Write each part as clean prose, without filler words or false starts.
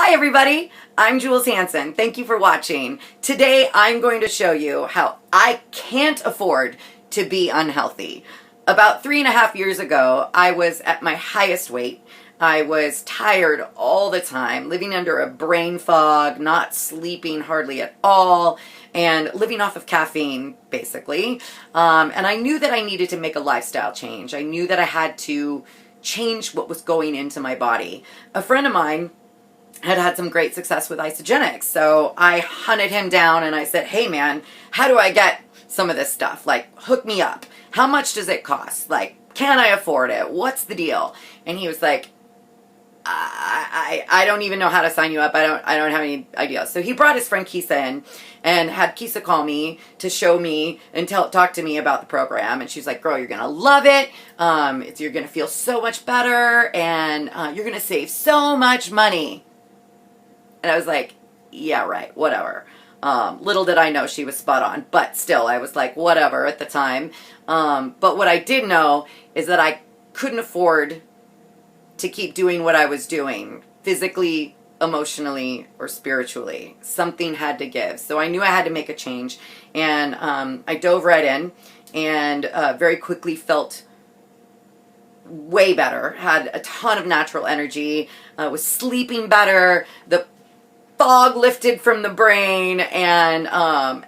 Hi everybody, I'm Jules Hansen. Thank you for watching. Today I'm going to show you how I can't afford to be unhealthy. About 3.5 years ago, I was at my highest weight. I was tired all the time, living under a brain fog, not sleeping hardly at all, and living off of caffeine, basically. And I knew that I needed to make a lifestyle change. I knew that I had to change what was going into my body. A friend of mine had some great success with Isagenix. So I hunted him down and I said, hey man, how do I get some of this stuff? Like, hook me up. How much does it cost? Like, can I afford it? What's the deal? And he was like, I don't even know how to sign you up. I don't have any idea. So he brought his friend Kisa in and had Kisa call me to show me and talk to me about the program. And she's like, girl, you're going to love it. You're going to feel so much better and you're going to save so much money. And I was like, yeah, right, whatever. Little did I know she was spot on, but still, I was like, whatever at the time. But what I did know is that I couldn't afford to keep doing what I was doing, physically, emotionally, or spiritually. Something had to give. So I knew I had to make a change. And I dove right in and very quickly felt way better, had a ton of natural energy, was sleeping better, the fog lifted from the brain, and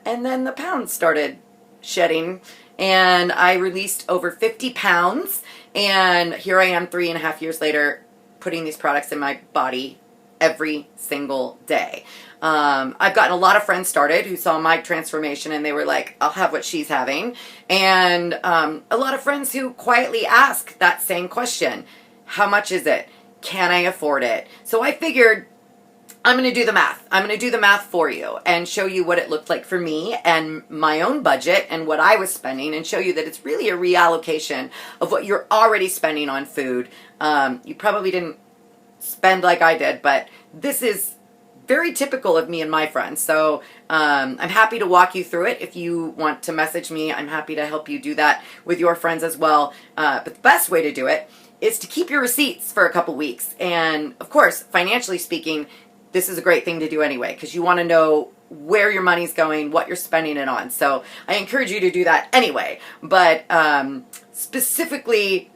then the pounds started shedding, and I released over 50 pounds, and here I am 3.5 years later putting these products in my body every single day. I've gotten a lot of friends started who saw my transformation and they were like, I'll have what she's having. And a lot of friends who quietly ask that same question. How much is it? Can I afford it? So I figured I'm going to do the math. I'm going to do the math for you and show you what it looked like for me and my own budget and what I was spending, and show you that it's really a reallocation of what you're already spending on food. You probably didn't spend like I did, but this is very typical of me and my friends. So I'm happy to walk you through it. If you want to message me, I'm happy to help you do that with your friends as well. But the best way to do it is to keep your receipts for a couple weeks. And of course, financially speaking, this is a great thing to do anyway, because you want to know where your money's going, what you're spending it on. So I encourage you to do that anyway. But specifically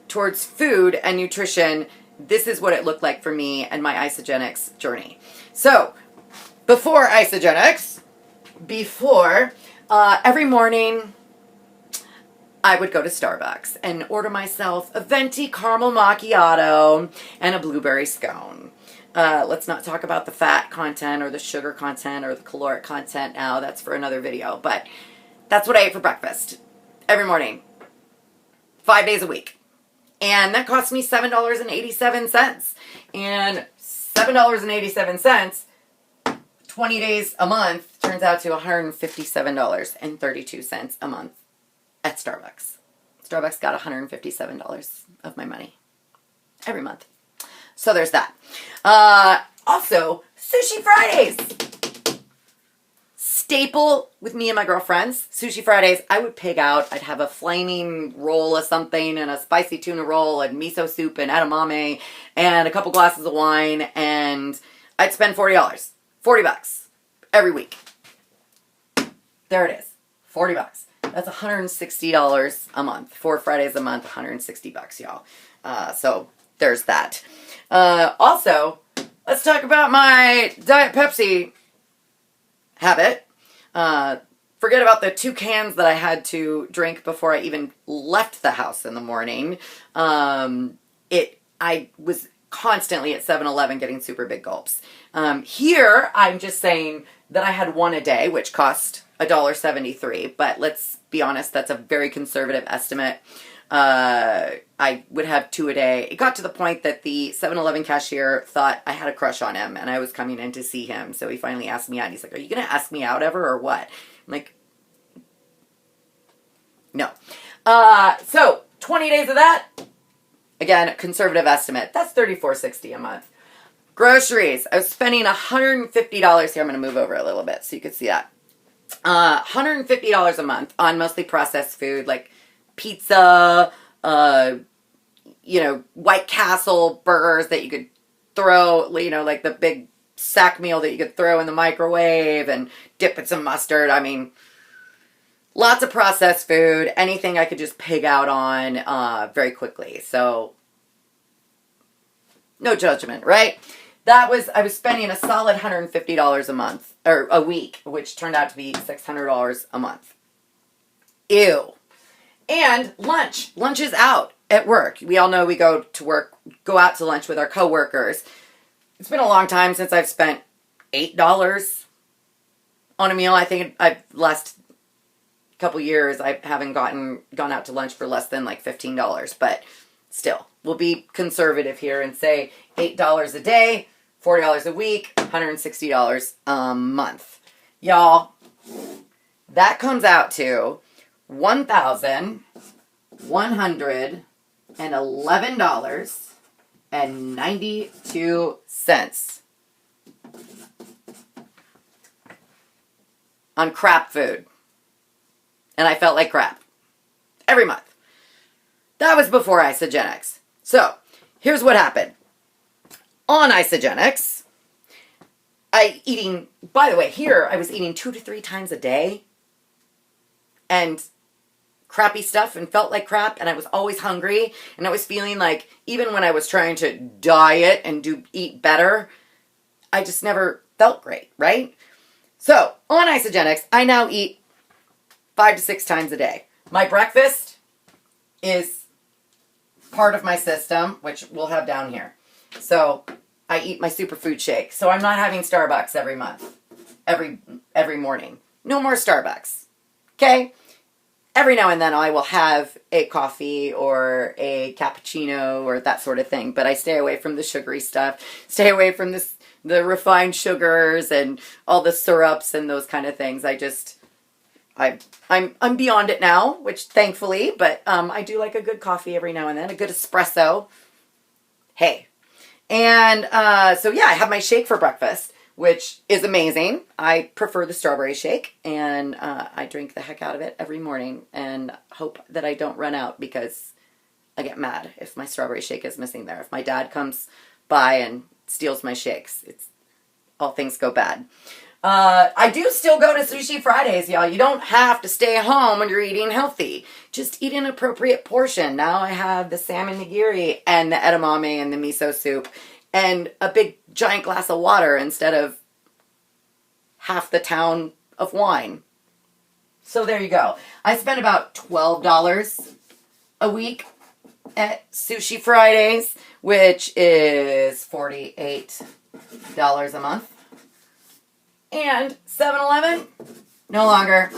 towards food and nutrition, this is what it looked like for me and my Isagenix journey. So before Isagenix, every morning I would go to Starbucks and order myself a venti caramel macchiato and a blueberry scone. Let's not talk about the fat content or the sugar content or the caloric content now. That's for another video. But that's what I ate for breakfast every morning, 5 days a week. And that cost me $7.87. And $7.87, 20 days a month, turns out to $157.32 a month at Starbucks. Starbucks got $157 of my money every month. So there's that. Also, Sushi Fridays. Staple with me and my girlfriends. Sushi Fridays, I would pig out. I'd have a flaming roll of something and a spicy tuna roll and miso soup and edamame and a couple glasses of wine, and I'd spend $40. $40 every week. There it is. $40. That's $160 a month. 4 Fridays a month, $160, y'all. So there's that. Also, let's talk about my Diet Pepsi habit. Forget about the 2 cans that I had to drink before I even left the house in the morning. I was constantly at 7-Eleven getting super big gulps. Here, I'm just saying that I had 1 a day, which cost $1.73. But let's be honest, that's a very conservative estimate. I would have 2 a day. It got to the point that the 7-Eleven cashier thought I had a crush on him and I was coming in to see him. So he finally asked me out and he's like, are you going to ask me out ever or what? I'm like, no. So 20 days of that, again, conservative estimate. That's $34.60 a month. Groceries. I was spending $150 here. I'm going to move over a little bit so you can see that. $150 a month on mostly processed food like pizza, White Castle burgers that you could throw, like the big sack meal that you could throw in the microwave and dip in some mustard. I mean, lots of processed food, anything I could just pig out on very quickly. So, no judgment, right? I was spending a solid $150 a month, or a week, which turned out to be $600 a month. Ew. And lunch. Lunch is out at work. We all know we go out to lunch with our coworkers. It's been a long time since I've spent $8 on a meal. I think last couple years I haven't gone out to lunch for less than like $15, but still, we'll be conservative here and say $8 a day, $40 a week, $160 a month. Y'all, that comes out to $1,111.92 on crap food. And I felt like crap every month. That was before Isagenix. So, here's what happened. On Isagenix, by the way, here I was eating 2 to 3 times a day and crappy stuff and felt like crap, and I was always hungry, and I was feeling like even when I was trying to diet and eat better, I just never felt great, right? So, on Isagenix, I now eat 5 to 6 times a day. My breakfast is part of my system, which we'll have down here. So, I eat my superfood shake. So, I'm not having Starbucks every morning. No more Starbucks. Okay? Every now and then I will have a coffee or a cappuccino or that sort of thing, but I stay away from the sugary stuff, stay away from the refined sugars and all the syrups and those kind of things. I'm beyond it now, which thankfully, but I do like a good coffee every now and then, a good espresso. Hey. And so yeah, I have my shake for breakfast, which is amazing. I prefer the strawberry shake, and I drink the heck out of it every morning and hope that I don't run out, because I get mad if my strawberry shake is missing there. If my dad comes by and steals my shakes, all things go bad. I do still go to Sushi Fridays, y'all. You don't have to stay home when you're eating healthy. Just eat an appropriate portion. Now I have the salmon nigiri and the edamame and the miso soup and a big giant glass of water instead of half the town of wine. So there you go. I spend about $12 a week at Sushi Fridays, which is $48 a month. And 7-Eleven, no longer.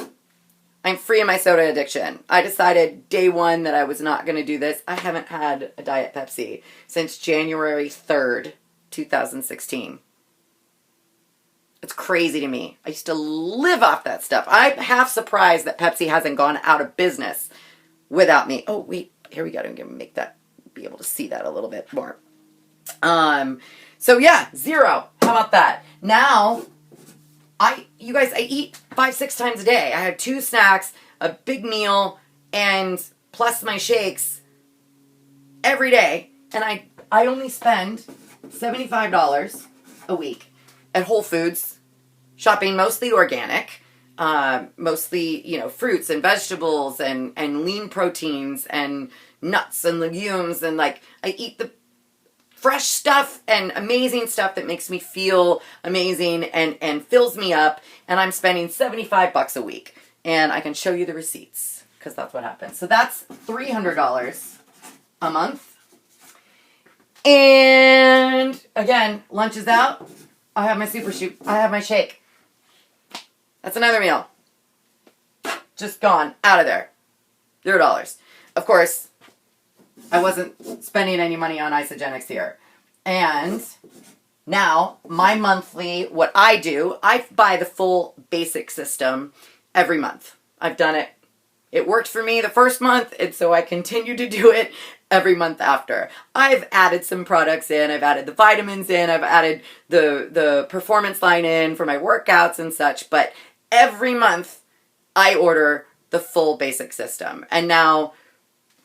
I'm free of my soda addiction. I decided day one that I was not going to do this. I haven't had a Diet Pepsi since January 3rd, 2016. It's crazy to me. I used to live off that stuff. I'm half surprised that Pepsi hasn't gone out of business without me. Oh, wait. Here we go. I'm going to be able to see that a little bit more. So yeah, 0. How about that? Now, I eat 5-6 times a day. I have 2 snacks, a big meal, and plus my shakes every day. And I only spend $75 a week at Whole Foods, shopping mostly organic, mostly, fruits and vegetables and lean proteins and nuts and legumes. And I eat the fresh stuff and amazing stuff that makes me feel amazing and fills me up. And I'm spending $75 a week. And I can show you the receipts, because that's what happens. So that's $300 a month. And again, lunch is out. I have my I have my shake. That's another meal. Just gone. Out of there. $0. Of course, I wasn't spending any money on Isagenix here. And now, my monthly, what I do, I buy the full basic system every month. I've done it. It worked for me the first month, and so I continue to do it every month after. I've added some products in. I've added the vitamins in. I've added the performance line in for my workouts and such. But every month, I order the full basic system. And now,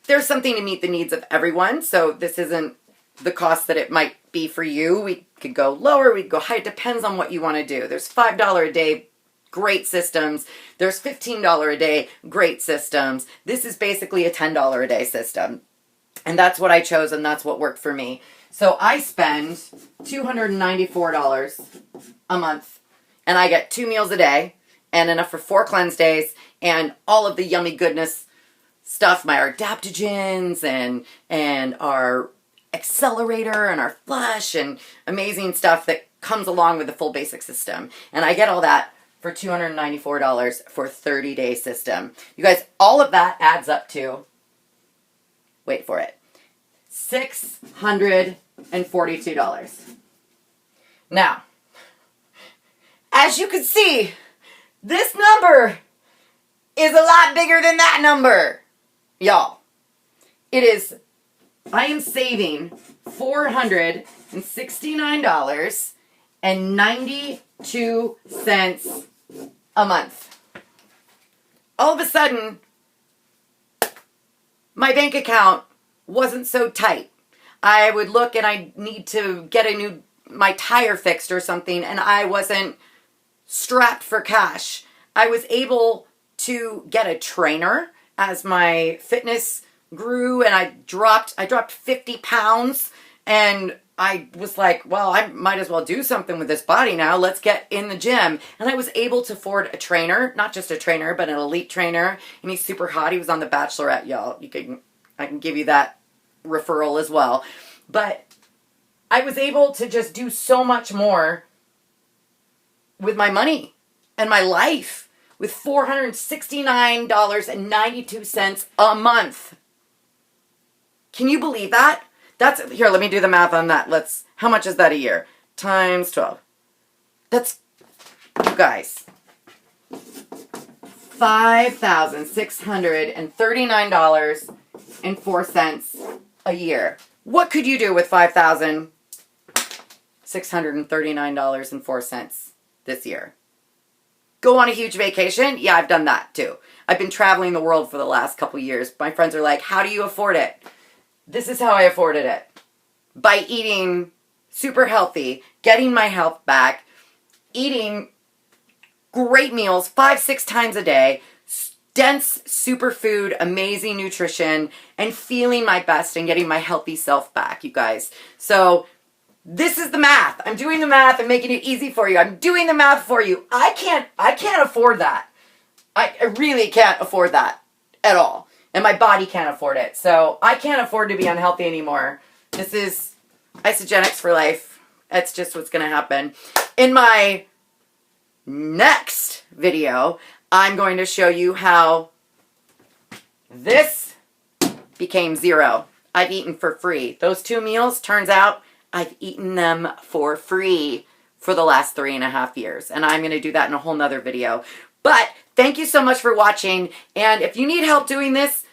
there's something to meet the needs of everyone. So this isn't the cost that it might be for you. We could go lower, we could go high. It depends on what you want to do. There's $5 a day great systems. There's $15 a day great systems. This is basically a $10 a day system. And that's what I chose, and that's what worked for me. So I spend $294 a month, and I get 2 meals a day and enough for 4 cleanse days and all of the yummy goodness stuff, my adaptogens and our accelerator and our flush and amazing stuff that comes along with the full basic system. And I get all that for $294 for a 30-day system. You guys, all of that adds up to, wait for it, $642. Now, as you can see, this number is a lot bigger than that number. Y'all, I am saving $469.92 a month. All of a sudden, my bank account wasn't so tight. I would look and I need to get my tire fixed or something, and I wasn't strapped for cash. I was able to get a trainer as my fitness grew, and I dropped 50 pounds, and I was like, well, I might as well do something with this body now. Let's get in the gym. And I was able to afford a trainer, not just a trainer, but an elite trainer, and he's super hot. He was on The Bachelorette, y'all. I can give you that referral as well. But I was able to just do so much more with my money and my life with $469.92 a month. Can you believe that? Here, let me do the math on that. How much is that a year? Times 12. That's, you guys, $5,639.04 a year. What could you do with $5,639.04 this year? Go on a huge vacation? Yeah, I've done that too. I've been traveling the world for the last couple years. My friends are like, how do you afford it? This is how I afforded it. By eating super healthy, getting my health back, eating great meals 5-6 times a day, dense superfood, amazing nutrition, and feeling my best and getting my healthy self back, you guys. So this is the math. I'm doing the math. I'm making it easy for you. I'm doing the math for you. I can't afford that. I really can't afford that at all. And my body can't afford it. So I can't afford to be unhealthy anymore. This is Isagenix for life. That's just what's going to happen. In my next video, I'm going to show you how this became zero. I've eaten for free. Those 2 meals, turns out, I've eaten them for free for the last 3.5 years. And I'm going to do that in a whole nother video. But thank you so much for watching. And if you need help doing this,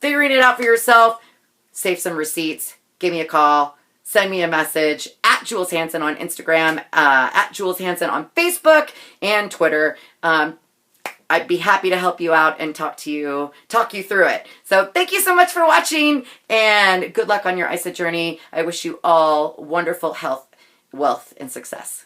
figuring it out for yourself, save some receipts, give me a call, send me a message at Jules Hansen on Instagram, at Jules Hansen on Facebook and Twitter. I'd be happy to help you out and talk you through it. So thank you so much for watching, and good luck on your ISA journey. I wish you all wonderful health, wealth, and success.